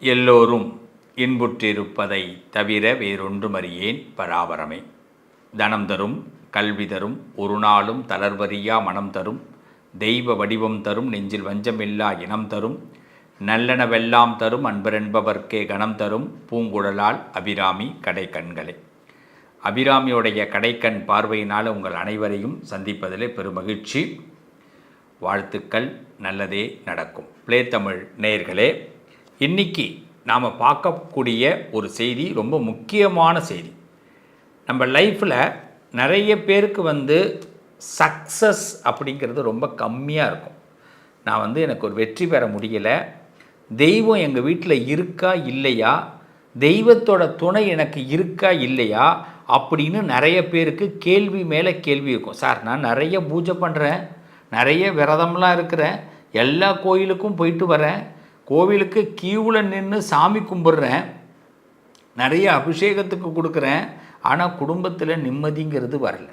எல்லோரும் இன்புற்றிருப்பதை தவிர வேறொன்றுமறியேன் பராபரமே. தனம் தரும், கல்வி தரும், ஒரு நாளும் தளர்வறியா மனம் தரும், தெய்வ வடிவம் தரும், நெஞ்சில் வஞ்சமில்லா இனம் தரும், நல்லனவெல்லாம் தரும், அன்பரென்பவர்க்கே கணம் தரும், பூங்குழலால் அபிராமி கடைக்கண்களே. அபிராமியுடைய கடைக்கண் பார்வையினால் உங்கள் அனைவரையும் சந்திப்பதிலே பெருமகிழ்ச்சி. வாழ்த்துக்கள், நல்லதே நடக்கும். ப்ளே தமிழ் நேயர்களே, இன்றைக்கி நாம் பார்க்கக்கூடிய ஒரு செய்தி ரொம்ப முக்கியமான செய்தி. நம்ம லைஃப்பில் நிறைய பேருக்கு சக்ஸஸ் அப்படிங்கிறது ரொம்ப கம்மியாக இருக்கும். நான் எனக்கு ஒரு வெற்றி பெற முடியலை, தெய்வம் எங்கள் வீட்டில் இருக்கா இல்லையா, தெய்வத்தோட துணை எனக்கு இருக்கா இல்லையா அப்படின்னு நிறைய பேருக்கு கேள்வி மேலே கேள்வி இருக்கும். சார், நான் நிறைய பூஜை பண்ணுறேன், நிறைய விரதம்லாம் இருக்கிறேன், எல்லா கோயிலுக்கும் போயிட்டு வரேன், கோவிலுக்கு கியூவில் நின்று சாமி கும்பிட்றேன், நிறைய அபிஷேகத்துக்கு கொடுக்குறேன், ஆனால் குடும்பத்தில் நிம்மதிங்கிறது வரல.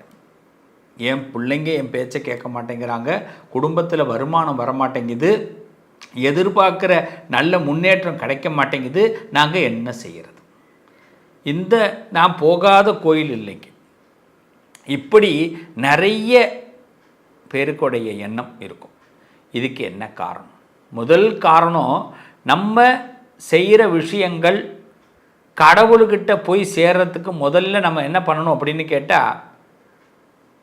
என் பிள்ளைங்க என் பேச்சை கேட்க மாட்டேங்கிறாங்க, குடும்பத்தில் வருமானம் வரமாட்டேங்குது, எதிர்பார்க்குற நல்ல முன்னேற்றம் கிடைக்க மாட்டேங்குது, நாங்கள் என்ன செய்கிறது? இந்த நான் போகாத கோயில் இல்லைங்க. இப்படி நிறைய பேருக்குடைய எண்ணம் இருக்கும். இதுக்கு என்ன காரணம்? முதல் காரணம், நம்ம செய்கிற விஷயங்கள் கடவுள்கிட்ட போய் சேர்றதுக்கு முதல்ல நம்ம என்ன பண்ணணும் அப்படின்னு கேட்டால்,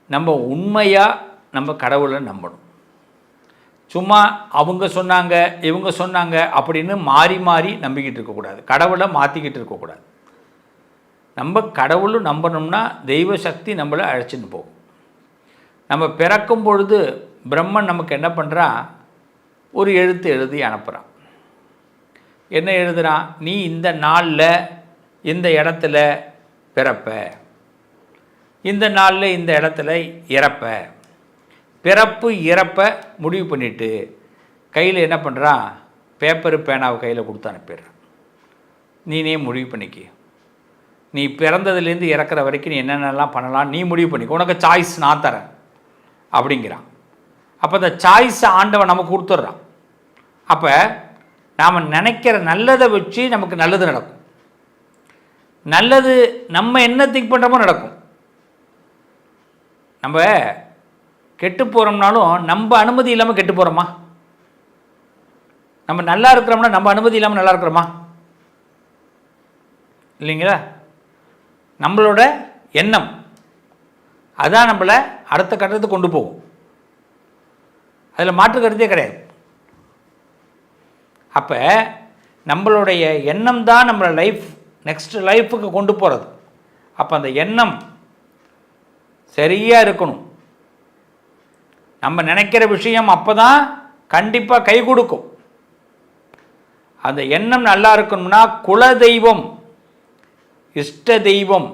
நம்ம உண்மையாக நம்ம கடவுளை நம்பணும். சும்மா அவங்க சொன்னாங்க இவங்க சொன்னாங்க அப்படின்னு மாறி மாறி நம்பிக்கிட்டு இருக்கக்கூடாது, கடவுளை மாற்றிக்கிட்டு இருக்கக்கூடாது. நம்ம கடவுளும் நம்பணும்னா தெய்வ சக்தி நம்மளை அழைச்சின்னு போகும். நம்ம பிறக்கும் பொழுது பிரம்மன் நமக்கு என்ன பண்ணுறான்? ஒரு எழுத்து எழுதி அனுப்புகிறான். என்ன எழுதுகிறான்? நீ இந்த நாளில் இந்த இடத்துல பிறப்ப, இந்த நாளில் இந்த இடத்துல இறப்ப. பிறப்பு இறப்பை முடிவு பண்ணிவிட்டு கையில் என்ன பண்ணுறான்? பேப்பரு பேனாவை கையில் கொடுத்து அனுப்பிடுறான். நீனே முடிவு பண்ணிக்க, நீ பிறந்ததுலேருந்து இறக்குற வரைக்கும் நீ என்னென்னலாம் பண்ணலாம் நீ முடிவு பண்ணிக்க, உனக்கு சாய்ஸ் நான் தரேன் அப்படிங்கிறான். அப்போ அந்த சாய்ஸை ஆண்டவன் நமக்கு கொடுத்துட்றான். அப்போ நாம் நினைக்கிற நல்லதை வச்சு நமக்கு நல்லது நடக்கும். நல்லது நம்ம என்ன திங்க் பண்ணுறோமோ நடக்கும். நம்ம கெட்டு போகிறோம்னாலும் நம்ம அனுமதி இல்லாமல் கெட்டு போகிறோமா? நம்ம நல்லா இருக்கிறோம்னா நம்ம அனுமதி இல்லாமல் நல்லா இருக்கிறோமா? இல்லைங்களா? நம்மளோட எண்ணம் அதான் நம்மளை அடுத்த கட்டத்துக்கு கொண்டு போகும். அதில் மாற்று கருத்தே கிடையாது. அப்போ நம்மளுடைய எண்ணம் தான் நம்மளை நெக்ஸ்ட் லைஃபுக்கு கொண்டு போகிறது. அப்போ அந்த எண்ணம் சரியாக இருக்கணும். நம்ம நினைக்கிற விஷயம் அப்போ தான் கண்டிப்பாக கை கொடுக்கும். அந்த எண்ணம் நல்லா இருக்கணும்னா குல தெய்வம், இஷ்ட தெய்வம்,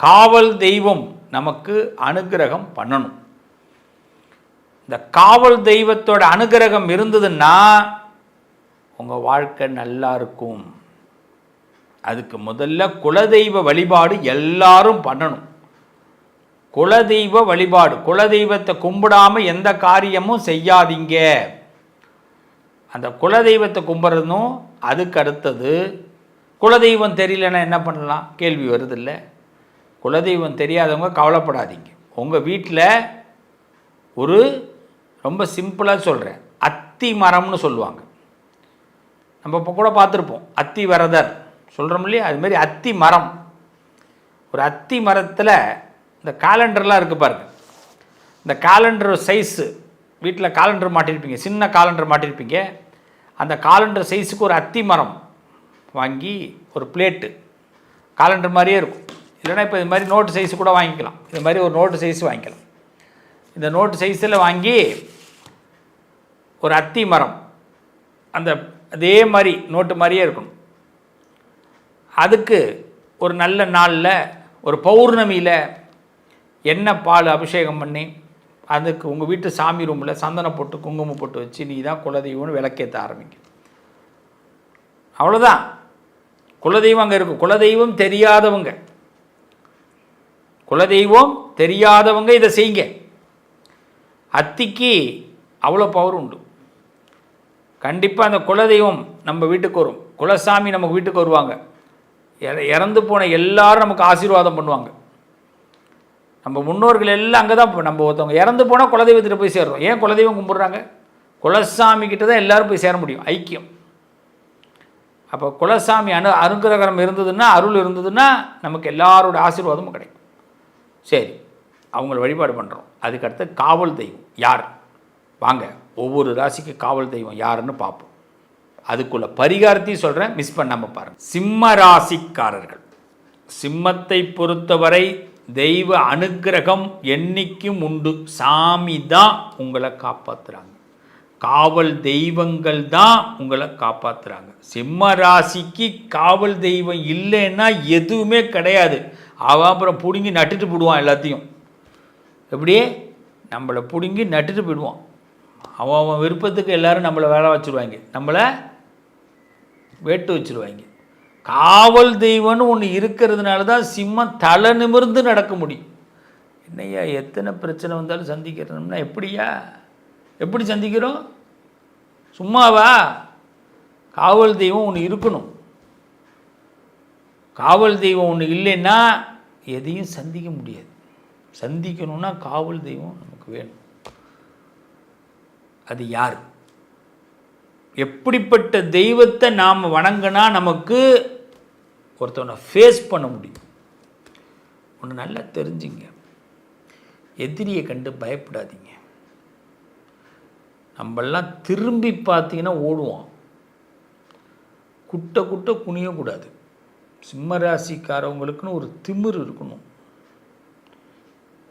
காவல் தெய்வம் நமக்கு அனுகிரகம் பண்ணணும். இந்த காவல் தெய்வத்தோட அனுகிரகம் இருந்ததுன்னா உங்கள் வாழ்க்கை நல்லா இருக்கும். அதுக்கு முதல்ல குலதெய்வ வழிபாடு எல்லாரும் பண்ணணும். குலதெய்வ வழிபாடு, குலதெய்வத்தை கும்பிடாமல் எந்த காரியமும் செய்யாதீங்க. அந்த குலதெய்வத்தை கும்பிட்றதும் அதுக்கு அடுத்தது, குலதெய்வம் தெரியலன்னா என்ன பண்ணலாம்? கேள்வி வருதில்ல. குலதெய்வம் தெரியாதவங்க கவலைப்படாதீங்க. உங்கள் வீட்டில் ஒரு ரொம்ப சிம்பிளாக சொல்கிறேன், அத்தி மரம்னு சொல்லுவாங்க. நம்ம இப்போ கூட பார்த்துருப்போம், அத்தி வரதர் சொல்கிறோம் இல்லையா? அதுமாரி அத்தி மரம். ஒரு அத்தி மரத்தில் இந்த காலண்டர்லாம் இருக்குது பாருங்க. இந்த காலண்டர் சைஸு, வீட்டில் காலண்டர் மாட்டியிருப்பீங்க, சின்ன காலண்டர் மாட்டியிருப்பீங்க. அந்த காலண்டர் சைஸுக்கு ஒரு அத்தி மரம் வாங்கி ஒரு பிளேட்டு காலண்டர் மாதிரியே இருக்கும். இல்லைனா இப்போ இது மாதிரி நோட்டு சைஸு கூட வாங்கிக்கலாம். இது மாதிரி ஒரு நோட்டு சைஸு வாங்கிக்கலாம். இந்த நோட்டு சைஸில் வாங்கி ஒரு அத்தி மரம் அந்த அதே மாதிரி நோட்டு மாதிரியே இருக்கணும். அதுக்கு ஒரு நல்ல நாளில் ஒரு பௌர்ணமியில் எண்ணெய் பால் அபிஷேகம் பண்ணி அதுக்கு உங்கள் வீட்டு சாமி ரூமில் சந்தனம் போட்டு குங்குமம் போட்டு வச்சு நீ தான் குலதெய்வம்னு விளக்கேற்ற ஆரம்பிங்க. அவ்வளோதான். குலதெய்வம் அங்கே இருக்கும். குலதெய்வம் தெரியாதவங்க இதை செய்யுங்க. அத்திக்கு அவ்வளோ பவர் உண்டு. கண்டிப்பாக அந்த குலதெய்வம் நம்ம வீட்டுக்கு வரும். குலசாமி நமக்கு வீட்டுக்கு வருவாங்க. இறந்து போன எல்லாரும் நமக்கு ஆசீர்வாதம் பண்ணுவாங்க. நம்ம முன்னோர்கள் எல்லாம் அங்கே தான். நம்ம ஒருத்தவங்க இறந்து போனால் குலதெய்வத்திட்ட போய் சேர்றோம். ஏன் குலதெய்வம் கும்பிட்றாங்க? குலசாமி கிட்ட தான் எல்லோரும் போய் சேர முடியும், ஐக்கியம். அப்போ குலசாமி அனுகிரகம் இருந்ததுன்னா, அருள் இருந்ததுன்னா நமக்கு எல்லாரோட ஆசீர்வாதமும் கிடைக்கும். சரி, அவங்கள வழிபாடு பண்ணுறோம். அதுக்கடுத்து காவல் தெய்வம் யார்? வாங்க, ஒவ்வொரு ராசிக்கு காவல் தெய்வம் யாருன்னு பார்ப்போம். அதுக்குள்ள பரிகாரத்தையும் சொல்கிறேன், மிஸ் பண்ணாமல் பாருங்கள். சிம்ம ராசிக்காரர்கள், சிம்மத்தை பொறுத்தவரை தெய்வ அனுக்கிரகம் என்னைக்கும் உண்டு. சாமி தான் உங்களை காப்பாற்றுறாங்க, காவல் தெய்வங்கள் தான் உங்களை காப்பாற்றுறாங்க. சிம்ம ராசிக்கு காவல் தெய்வம் இல்லைன்னா எதுவுமே கிடையாது. அவன் அப்புறம் பிடுங்கி நட்டுட்டு போடுவான் எல்லாத்தையும். எப்படியே நம்மளை பிடுங்கி நட்டுட்டு போயிடுவான். அவன் விருப்பத்துக்கு எல்லோரும் நம்மளை வேலை வச்சுருவாங்க, நம்மளை வேட்டு வச்சுருவாங்க. காவல் தெய்வம்னு ஒன்று இருக்கிறதுனால தான் சிம்மம் தலை நிமிர்ந்து நடக்க முடியும். என்னையா எத்தனை பிரச்சனை வந்தாலும் சந்திக்கிறோம்னா எப்படியா? எப்படி சந்திக்கிறோம்? சும்மாவா? காவல் தெய்வம் ஒன்று இருக்கணும். காவல் தெய்வம் ஒன்று இல்லைன்னா எதையும் சந்திக்க முடியாது. சந்திக்கணும்னா காவல் தெய்வம் நமக்கு வேணும். அது யார்? எப்படிப்பட்ட தெய்வத்தை நாம் வணங்கினா நமக்கு ஒருத்தவனை ஃபேஸ் பண்ண முடியும்? ஒன்று நல்லா தெரிஞ்சுங்க, எதிரியை கண்டு பயப்படாதீங்க. நம்மெல்லாம் திரும்பி பார்த்தீங்கன்னா ஓடுவோம், குட்ட குட்ட குனியக்கூடாது. சிம்மராசிக்காரவங்களுக்குன்னு ஒரு திமிர் இருக்கணும்,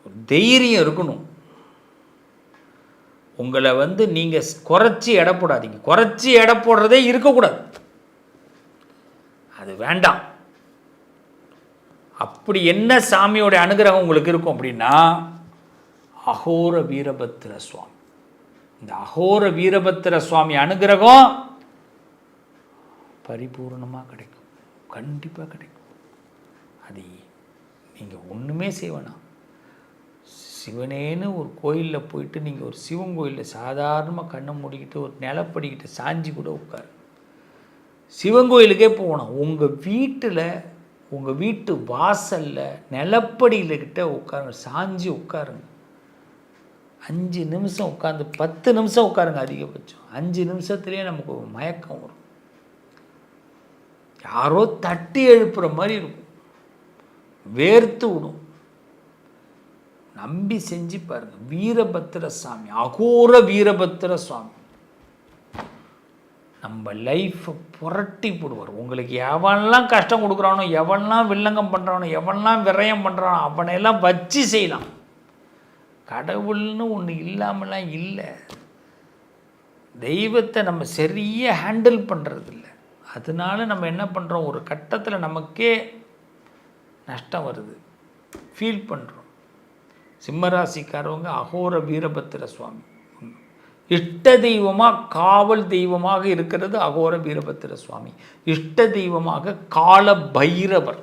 ஒரு தைரியம் இருக்கணும். உங்களை நீங்கள் குறைச்சி எடை போடாதீங்க. குறைச்சி எடை போடுறதே இருக்கக்கூடாது, அது வேண்டாம். அப்படி என்ன சாமியோட அனுகிரகம் உங்களுக்கு இருக்கும் அப்படின்னா, அகோர வீரபத்திர சுவாமி. இந்த அகோர வீரபத்திர சுவாமி அனுகிரகம் பரிபூர்ணமாக கிடைக்கும், கண்டிப்பாக கிடைக்கும். அது நீங்கள் ஒன்றுமே செய்வேணாம். சிவனேன்னு ஒரு கோயிலில் போயிட்டு நீங்கள் ஒரு சிவன் கோயிலில் சாதாரணமாக கண்ணை மூடிக்கிட்டு ஒரு நிலப்படிக்கிட்டு சாஞ்சி கூட உட்காரு. சிவன் கோயிலுக்கே போகணும். உங்கள் வீட்டில், உங்கள் வீட்டு வாசலில் நிலப்படியில் கிட்ட உட்காருங்க, சாஞ்சி உட்காருங்க. 5 நிமிஷம் உட்காந்து, 10 நிமிஷம் உட்காருங்க அதிகபட்சம். 5 நிமிஷத்துலேயே நமக்கு ஒரு மயக்கம் வரும். யாரோ தட்டி எழுப்புகிற மாதிரி இருக்கும், வேர்த்து விடும். நம்பி செஞ்சு பாருங்கள். வீரபத்திர சாமி, அகோர வீரபத்திர சுவாமி நம்ம லைஃப்பை புரட்டி போடுவார். உங்களுக்கு எவன்லாம் கஷ்டம் கொடுக்குறானோ, எவன்லாம் வில்லங்கம் பண்ணுறானோ, எவன்லாம் விரயம் பண்ணுறானோ அவனையெல்லாம் வச்சு செய்யலாம். கடவுள்னு ஒன்று இல்லாமலாம் இல்லை. தெய்வத்தை நம்ம சரியாக ஹேண்டில் பண்ணுறதில்ல. அதனால நம்ம என்ன பண்ணுறோம், ஒரு கட்டத்தில் நமக்கே நஷ்டம் வருது, ஃபீல் பண்ணுறோம். சிம்மராசிக்காரவங்க அகோர வீரபத்திர சுவாமி இஷ்ட தெய்வமாக, காவல் தெய்வமாக இருக்கிறது அகோர வீரபத்திர சுவாமி. இஷ்ட தெய்வமாக கால பைரவர்.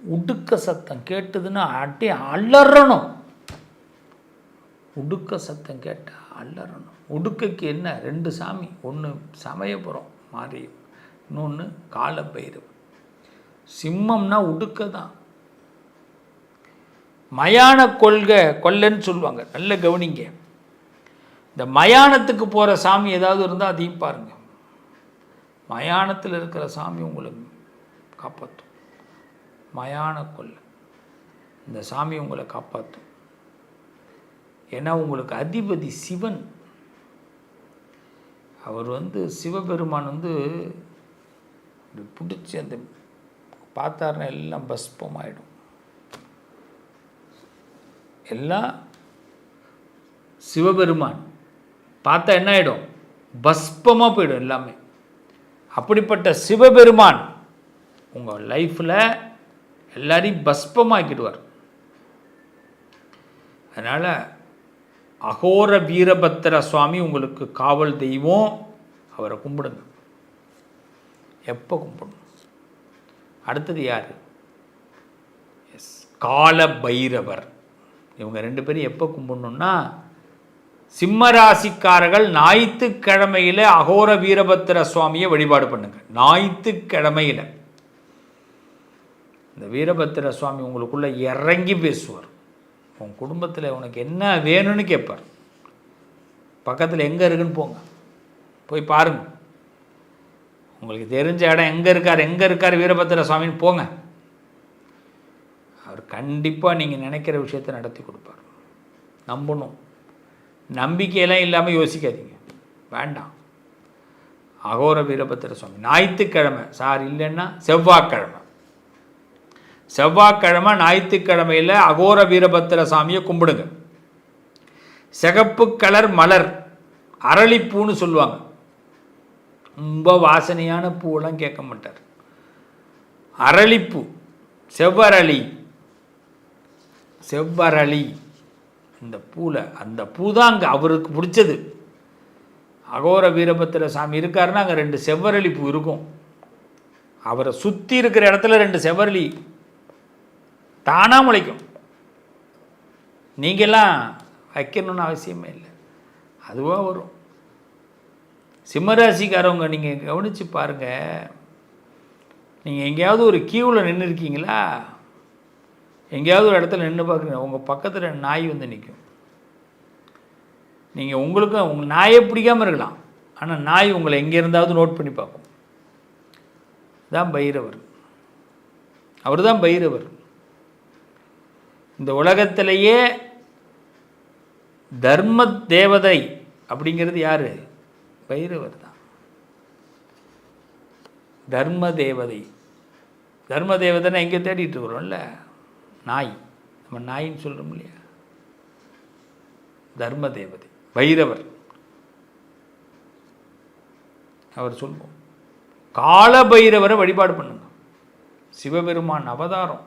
உடுக்க சத்தம் கேட்டதுன்னா அட்டே அலறணும். உடுக்க சத்தம் கேட்டால் அலறணும். உடுக்கைக்கு என்ன 2 சாமி, ஒன்று சமயபுரம் மாறி, இன்னொன்று கால பைரவர். சிம்மம்னா உடுக்க தான். மயான கொல்லைன்னு சொல்லுவாங்க, நல்ல கவனிங்க. இந்த மயானத்துக்கு போகிற சாமி ஏதாவது இருந்தால் அதையும் பாருங்கள். மயானத்தில் இருக்கிற சாமி உங்களை காப்பாற்றும். மயான கொல்லை, இந்த சாமி உங்களை காப்பாற்றும். ஏன்னா உங்களுக்கு அதிபதி சிவன். அவர் சிவபெருமான் பிடிச்சி அந்த பார்த்தாருன்னா எல்லாம் பஸ்பமாயிடும். எல்லாம் சிவபெருமான் பார்த்தா என்ன ஆகிடும், பஸ்பமாக போயிடும் எல்லாமே. அப்படிப்பட்ட சிவபெருமான் உங்கள் லைஃப்பில் எல்லாரையும் பஸ்பமாக்கிடுவார். அதனால் அகோர வீரபத்திர சுவாமி உங்களுக்கு காவல் தெய்வம். அவரை கும்பிடுங்க. எப்போ கும்பிடணும்? அடுத்தது யார்? கால பைரவர். இவங்க 2 பேரும் எப்போ கும்பிடணுன்னா, சிம்ம ராசிக்காரர்கள் ஞாயிற்றுக்கிழமையில் அகோர வீரபத்திர சுவாமியை வழிபாடு பண்ணுங்க. ஞாயிற்றுக்கிழமையில் இந்த வீரபத்திர சுவாமி உங்களுக்குள்ளே இறங்கி பேசுவார். உன் குடும்பத்தில் உனக்கு என்ன வேணும்னு கேட்பார். பக்கத்தில் எங்கே இருக்குன்னு போங்க, போய் பாருங்கள். உங்களுக்கு தெரிஞ்ச இடம் எங்கே இருக்கார் வீரபத்திர சுவாமின்னு போங்க. அவர் கண்டிப்பாக நீங்கள் நினைக்கிற விஷயத்தை நடத்தி கொடுப்பார். நம்பணும். நம்பிக்கையெல்லாம் இல்லாமல் யோசிக்காதீங்க, வேண்டாம். அகோர வீரபத்திர சுவாமி ஞாயிற்றுக்கிழமை சார், இல்லைன்னா செவ்வாய்க்கிழமை ஞாயிற்றுக்கிழமையில் அகோர வீரபத்திர சாமியை கும்பிடுங்க. சிகப்பு கலர் மலர் அரளிப்பூன்னு சொல்லுவாங்க. ரொம்ப வாசனையான பூவெல்லாம் கேட்க மாட்டார். அரளிப்பூ, செவ்வரளி இந்த பூவில், அந்த பூ தான் அங்கே அவருக்கு பிடிச்சது. அகோர வீரபத்திர சாமி இருக்காருன்னா அங்கே 2 செவ்வரளி பூ இருக்கும். அவரை சுற்றி இருக்கிற இடத்துல 2 செவ்வரளி தானாக முளைக்கும். நீங்கள்லாம் வைக்கணும்னு அவசியமே இல்லை, அதுவாக வரும். சிம்மராசிக்காரவங்க நீங்கள் கவனித்து பாருங்கள். நீங்கள் எங்கேயாவது ஒரு கியூவில் நின்று இருக்கீங்களா? எங்கேயாவது ஒரு இடத்துல நின்று பார்க்குறீங்க, உங்கள் பக்கத்தில் நாய் வந்து நிற்கும். நீங்கள் உங்களுக்கும் உங்கள் நாயை பிடிக்காமல் இருக்கலாம், ஆனால் நாய் உங்களை எங்கே இருந்தாவது நோட் பண்ணி பார்க்கும். தான் பைரவர். அவர் தான் பைரவர். இந்த உலகத்திலேயே தர்ம தேவதை அப்படிங்கிறது யார்? பைரவர் தான் தர்ம தேவதை. தர்ம தேவதைன்னா எங்கே தேடிட்டு இருக்கிறோம்ல, நாய், நம்ம நாயின்னு சொல்கிறோம் இல்லையா, தர்ம தேவதை பைரவர். அவர் சொல்வோம், கால பைரவரை வழிபாடு பண்ணுங்க. சிவபெருமான் அவதாரம்.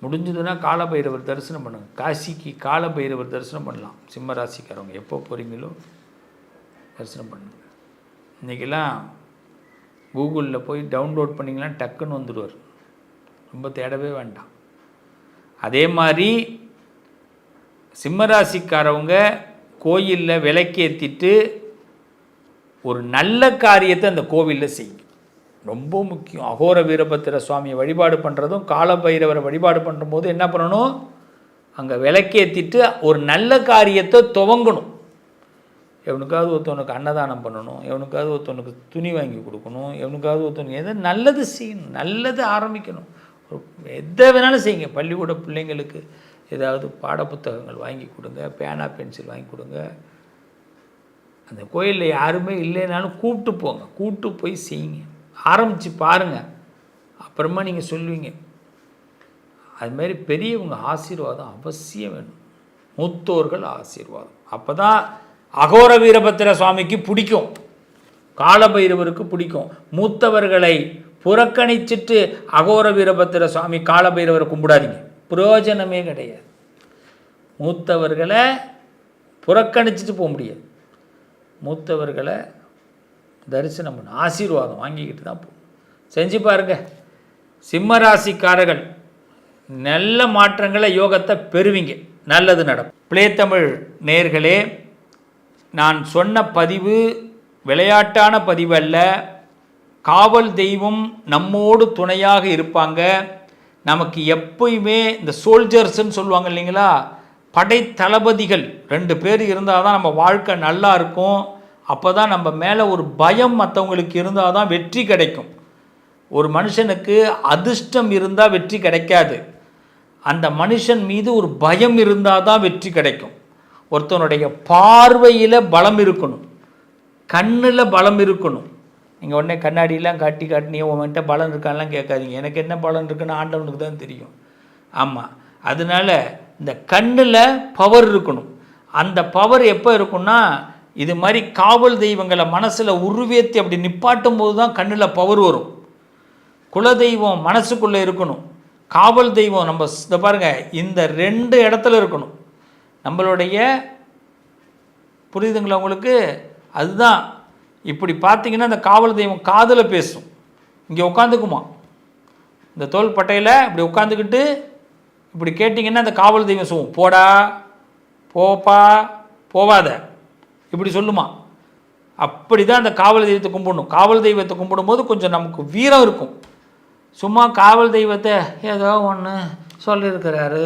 முடிஞ்சதுன்னா கால பைரவர் தரிசனம் பண்ணுங்கள். காசிக்கு கால பைரவர் தரிசனம் பண்ணலாம். சிம்ம ராசிக்காரவங்க எப்போ போகிறீங்களோ தரிசனம் பண்ணுங்கள். இன்றைக்கெல்லாம் கூகுளில் போய் டவுன்லோட் பண்ணிங்கன்னா டக்குன்னு வந்துடுவார், ரொம்ப தேடவே வேண்டாம். அதே மாதிரி சிம்மராசிக்காரவங்க கோயிலில் விளக்கேற்றிட்டு ஒரு நல்ல காரியத்தை அந்த கோவிலில் செய்யும், ரொம்ப முக்கியம். அகோர வீரபத்திர சுவாமியை வழிபாடு பண்ணுறதும் கால பைரவரை வழிபாடு பண்ணும்போது என்ன பண்ணணும், அங்கே விளக்கேற்றிட்டு ஒரு நல்ல காரியத்தை துவங்கணும். எவனுக்காவது ஒருத்தவனுக்கு அன்னதானம் பண்ணணும், எவனுக்காவது ஒருத்தவனுக்கு துணி வாங்கி கொடுக்கணும், எவனுக்காவது ஒருத்தவனுக்கு எதை நல்லது செய்யணும், நல்லது ஆரம்பிக்கணும். எதை வேணாலும் செய்யுங்க. பள்ளிக்கூட பிள்ளைங்களுக்கு ஏதாவது பாடப்புத்தகங்கள் வாங்கி கொடுங்க, பேனா பென்சில் வாங்கி கொடுங்க. அந்த கோயிலில் யாருமே இல்லைனாலும் கூப்பிட்டு போங்க, கூப்பிட்டு போய் செய்யுங்க, ஆரம்பித்து பாருங்கள். அப்புறமா நீங்கள் சொல்லுவீங்க. அதுமாரி பெரியவங்க ஆசீர்வாதம் அவசியம் வேணும், மூத்தோர்கள் ஆசீர்வாதம். அப்போ தான் அகோர வீரபத்திர சுவாமிக்கு பிடிக்கும், காலபைரவருக்கு பிடிக்கும். மூத்தவர்களை புறக்கணிச்சிட்டு அகோர வீரபத்திர சுவாமி காலபைரவரை கும்பிடாதீங்க, பிரயோஜனமே கிடையாது. மூத்தவர்களை புறக்கணிச்சிட்டு போக முடியாது. மூத்தவர்களை தரிசனம் பண்ண ஆசீர்வாதம் வாங்கிக்கிட்டு தான் போகும். செஞ்சு பாருங்க. சிம்மராசிக்காரர்கள் நல்ல மாற்றங்களை யோகத்தை பெறுவீங்க, நல்லது நடக்கும். பிளே தமிழ் நேயர்களே, நான் சொன்ன பதிவு விளையாட்டான பதிவு அல்ல. காவல் தெய்வம் நம்மோடு துணையாக இருப்பாங்க. நமக்கு எப்பயுமே இந்த சோல்ஜர்ஸ்ன்னு சொல்லுவாங்க இல்லைங்களா, படை தளபதிகள் 2 பேர் இருந்தால் தான் நம்ம வாழ்க்கை நல்லா இருக்கும். அப்போ தான் நம்ம மேலே ஒரு பயம் மற்றவங்களுக்கு இருந்தால் தான் வெற்றி கிடைக்கும். ஒரு மனுஷனுக்கு அதிர்ஷ்டம் இருந்தால் வெற்றி கிடைக்காது, அந்த மனுஷன் மீது ஒரு பயம் இருந்தால் தான் வெற்றி கிடைக்கும். ஒருத்தனுடைய பார்வையில் பலம் இருக்கணும், கண்ணில் பலம் இருக்கணும். நீங்கள் உடனே கண்ணாடியெலாம் காட்டினீங்க உங்கள்கிட்ட பலன் இருக்கான்லாம் கேட்காதீங்க. எனக்கு என்ன பலன் இருக்குன்னு ஆண்டவனுக்கு தான் தெரியும். ஆமாம், அதனால் இந்த கண்ணில் பவர் இருக்கணும். அந்த பவர் எப்போ இருக்குன்னா, இது மாதிரி காவல் தெய்வங்களை மனசில் உருவேற்றி அப்படி நிப்பாட்டும் போது தான் கண்ணில் பவர் வரும். குலதெய்வம் மனசுக்குள்ளே இருக்கணும், காவல் தெய்வம் நம்ம இதை பாருங்கள் இந்த 2 இடத்துல இருக்கணும். நம்மளுடைய புரியுதுங்களா உங்களுக்கு? அதுதான் இப்படி பார்த்தீங்கன்னா இந்த காவல் தெய்வம் காதில் பேசும். இங்கே உட்காந்துக்குமா, இந்த தோல் பட்டையில் இப்படி உட்காந்துக்கிட்டு இப்படி கேட்டிங்கன்னா அந்த காவல் தெய்வம் சொல்லுவோம், போடா போப்பா போவாத இப்படி சொல்லுமா. அப்படி தான் அந்த காவல் தெய்வத்தை கும்பிடணும். காவல் தெய்வத்தை கும்பிடும்போது கொஞ்சம் நமக்கு வீரம் இருக்கும். சும்மா காவல் தெய்வத்தை ஏதோ ஒன்று சொல்லியிருக்கிறாரு,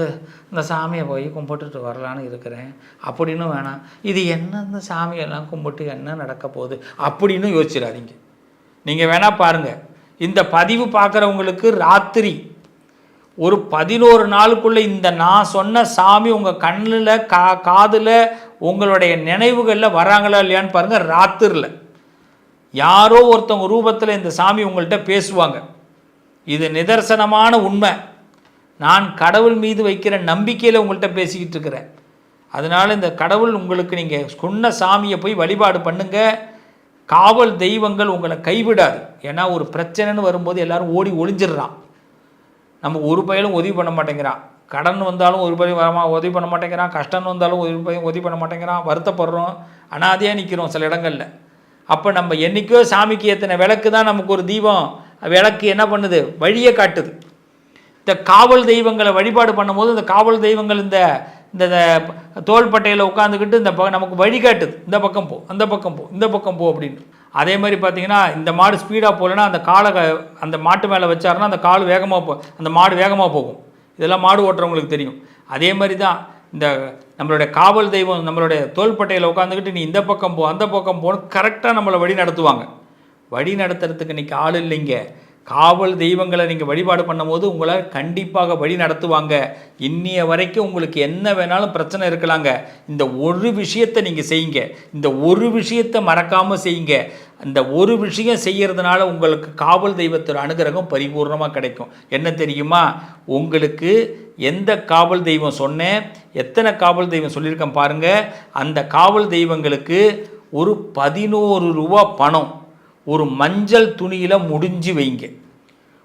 இந்த சாமியை போய் கும்பிட்டுட்டு வரலான்னு இருக்கிறேன் அப்படின்னு வேணாம். இது என்ன இந்த சாமியெல்லாம் கும்பிட்டு என்ன நடக்க போகுது அப்படின்னு யோசிச்சிடாதீங்க. நீங்கள் வேணால் பாருங்கள், இந்த பதிவு பார்க்குறவங்களுக்கு ராத்திரி ஒரு 11 நாளுக்குள்ளே இந்த நான் சொன்ன சாமி உங்கள் கண்ணில் காதில் உங்களுடைய நினைவுகளில் வராங்களா இல்லையான்னு பாருங்கள். ராத்திரியில் யாரோ ஒருத்தவங்க ரூபத்தில் இந்த சாமி உங்கள்கிட்ட பேசுவாங்க. இது நிதர்சனமான உண்மை. நான் கடவுள் மீது வைக்கிற நம்பிக்கையில் உங்கள்கிட்ட பேசிக்கிட்டு இருக்கிறேன். அதனால் இந்த கடவுள் உங்களுக்கு நீங்கள் சொன்ன சாமியை போய் வழிபாடு பண்ணுங்க. காவல் தெய்வங்கள் உங்களை கைவிடாது. ஏன்னா ஒரு பிரச்சனைன்னு வரும்போது எல்லாரும் ஓடி ஒளிஞ்சிடுறான். நம்ம ஒரு பயிலும் உதவி பண்ண மாட்டேங்கிறான். கடன் வந்தாலும் ஒரு பயிலும் உதவி பண்ண மாட்டேங்கிறான். கஷ்டம் வந்தாலும் ஒரு பயிலும் உதவி பண்ண மாட்டேங்கிறான். வருத்தப்படுறோம், அனாதையாக நிற்கிறோம் சில இடங்களில். அப்போ நம்ம என்றைக்கோ சாமிக்கு ஏற்றின விளக்கு தான் நமக்கு ஒரு தீபம். விளக்கு என்ன பண்ணுது? வழியை காட்டுது. இந்த காவல் தெய்வங்களை வழிபாடு பண்ணும்போது இந்த காவல் தெய்வங்கள் இந்த இந்த தோள்பட்டையில் உட்காந்துக்கிட்டு இந்த நமக்கு வழிகாட்டுது. இந்த பக்கம் போ, அந்த பக்கம் போ, இந்த பக்கம் போ அப்படின்னு. அதே மாதிரி பார்த்தீங்கன்னா இந்த மாடு ஸ்பீடாக போகலன்னா அந்த காலை அந்த மாட்டு மேலே வச்சாருன்னா அந்த கால் வேகமாக அந்த மாடு வேகமாக போகும். இதெல்லாம் மாடு ஓட்டுறவங்களுக்கு தெரியும். அதே மாதிரி தான் இந்த நம்மளுடைய காவல் தெய்வம் நம்மளுடைய தோள்பட்டையில் உட்காந்துக்கிட்டு நீ இந்த பக்கம் போ, அந்த பக்கம் போன்னு கரெக்டாக நம்மளை வழி நடத்துவாங்க. வழி நடத்துறதுக்கு இன்றைக்கி ஆள் இல்லைங்க. காவல் தெய்வங்களை நீங்கள் வழிபாடு பண்ணும்போது உங்களை கண்டிப்பாக வழி நடத்துவாங்க. இன்னைய வரைக்கும் உங்களுக்கு என்ன வேணாலும் பிரச்சனை இருக்கலாங்க. இந்த ஒரு விஷயத்தை நீங்கள் செய்யுங்க. இந்த ஒரு விஷயத்தை மறக்காமல் செய்யுங்க. இந்த ஒரு விஷயம் செய்கிறதுனால உங்களுக்கு காவல் தெய்வத்தோட அனுகிரகம் பரிபூர்ணமாக கிடைக்கும். என்ன தெரியுமா? உங்களுக்கு எந்த காவல் தெய்வம் சொன்னேன், எத்தனை காவல் தெய்வம் சொல்லியிருக்கேன் பாருங்கள். அந்த காவல் தெய்வங்களுக்கு ஒரு 11 ரூபா பணம் ஒரு மஞ்சள் துணியில் முடிஞ்சு வைங்க.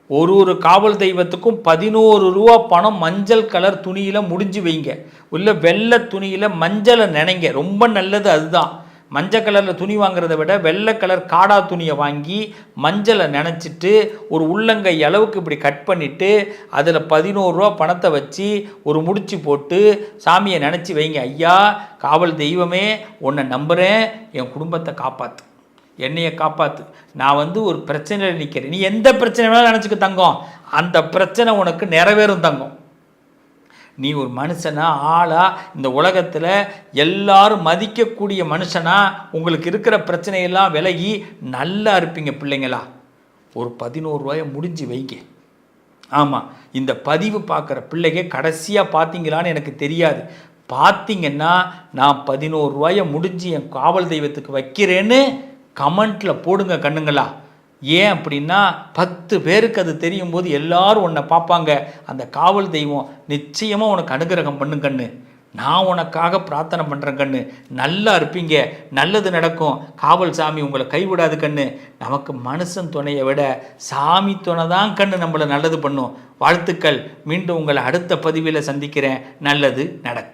ஒரு காவல் தெய்வத்துக்கும் 11 ரூபா பணம் மஞ்சள் கலர் துணியில் முடிஞ்சு வைங்க. இல்லை வெள்ளை துணியில் மஞ்சளை நினைங்க. ரொம்ப நல்லது அதுதான். மஞ்சள் கலரில் துணி வாங்குறத விட வெள்ளை கலர் காடா துணியை வாங்கி மஞ்சளை நினச்சிட்டு ஒரு உள்ளங்கை அளவுக்கு இப்படி கட் பண்ணிவிட்டு அதில் 11 ரூபா பணத்தை வச்சு ஒரு முடிச்சு போட்டு சாமியை நினச்சி வைங்க. ஐயா காவல் தெய்வமே, உன்னை நம்புகிறேன், என் குடும்பத்தை காப்பாற்று, என்னையை காப்பாற்று, நான் ஒரு பிரச்சனையில் நிற்கிறேன். நீ எந்த பிரச்சனை வேணாலும் நினச்சிக்க தங்கம், அந்த பிரச்சனை உனக்கு நிறைவேறும் தங்கம். நீ ஒரு மனுஷனா ஆளா இந்த உலகத்தில் எல்லாரும் மதிக்கக்கூடிய மனுஷனா உங்களுக்கு இருக்கிற பிரச்சனையெல்லாம் விலகி நல்லா இருப்பீங்க பிள்ளைங்களா. ஒரு 11 ரூபாயை முடிஞ்சு வைங்க. ஆமாம், இந்த பதிவு பார்க்குற பிள்ளைங்க கடைசியாக பார்த்தீங்களான்னு எனக்கு தெரியாது. பார்த்தீங்கன்னா நான் 11 ரூபாயை முடிஞ்சு என் காவல் தெய்வத்துக்கு வைக்கிறேன்னு கமெண்ட்டில் போடுங்க கண்ணுங்களா. ஏன் அப்படின்னா 10 பேருக்கு அது தெரியும் போது எல்லாரும் உன்னை பார்ப்பாங்க. அந்த காவல் தெய்வம் நிச்சயமாக உனக்கு அனுகிரகம் பண்ணு கண்ணு, நான் உனக்காக பிரார்த்தனை பண்ணுறேன் கண்ணு, நல்லா இருப்பீங்க, நல்லது நடக்கும், காவல் சாமி உங்களை கைவிடாது கண்ணு. நமக்கு மனுஷன் துணையை விட சாமி துணை தான் கண்ணு நம்மளை நல்லது பண்ணும். வாழ்த்துக்கள். மீண்டும் உங்களை அடுத்த பதிவில் சந்திக்கிறேன். நல்லது நடக்கும்.